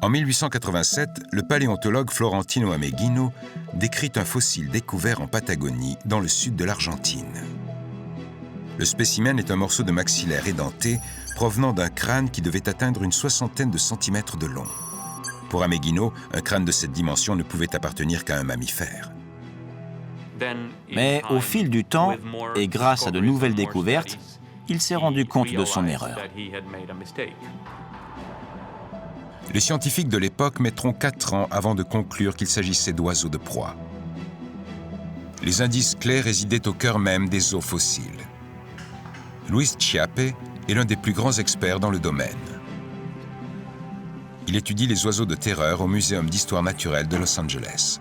En 1887, le paléontologue Florentino Ameghino décrit un fossile découvert en Patagonie, dans le sud de l'Argentine. Le spécimen est un morceau de maxillaire édenté provenant d'un crâne qui devait atteindre une 60aine de centimètres de long. Pour Ameghino, un crâne de cette dimension ne pouvait appartenir qu'à un mammifère. Mais au fil du temps, et grâce à de nouvelles découvertes, il s'est rendu compte de son erreur. Les scientifiques de l'époque mettront 4 ans avant de conclure qu'il s'agissait d'oiseaux de proie. Les indices clés résidaient au cœur même des os fossiles. Luis Chiappe est l'un des plus grands experts dans le domaine. Il étudie les oiseaux de terreur au Muséum d'histoire naturelle de Los Angeles.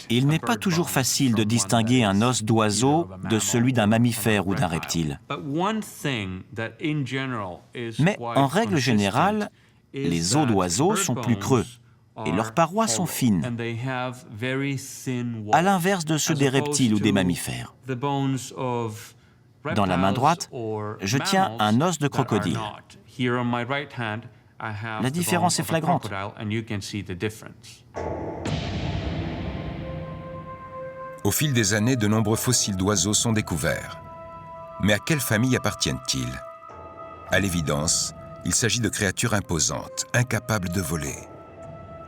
Il n'est pas toujours facile de distinguer un os d'oiseau de celui d'un mammifère ou d'un reptile. Mais en règle générale, les os d'oiseaux sont plus creux et leurs parois sont fines, à l'inverse de ceux des reptiles ou des mammifères. Dans la main droite, je tiens un os de crocodile. La différence est flagrante. Au fil des années, de nombreux fossiles d'oiseaux sont découverts. Mais à quelle famille appartiennent-ils? À l'évidence, il s'agit de créatures imposantes, incapables de voler.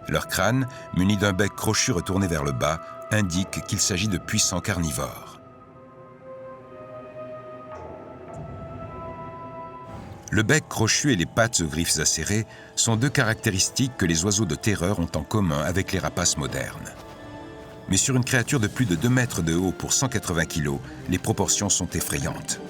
Leur crâne, muni d'un bec crochu retourné vers le bas, indique qu'il s'agit de puissants carnivores. Le bec crochu et les pattes aux griffes acérées sont 2 caractéristiques que les oiseaux de terreur ont en commun avec les rapaces modernes. Mais sur une créature de plus de 2 mètres de haut pour 180 kg, les proportions sont effrayantes.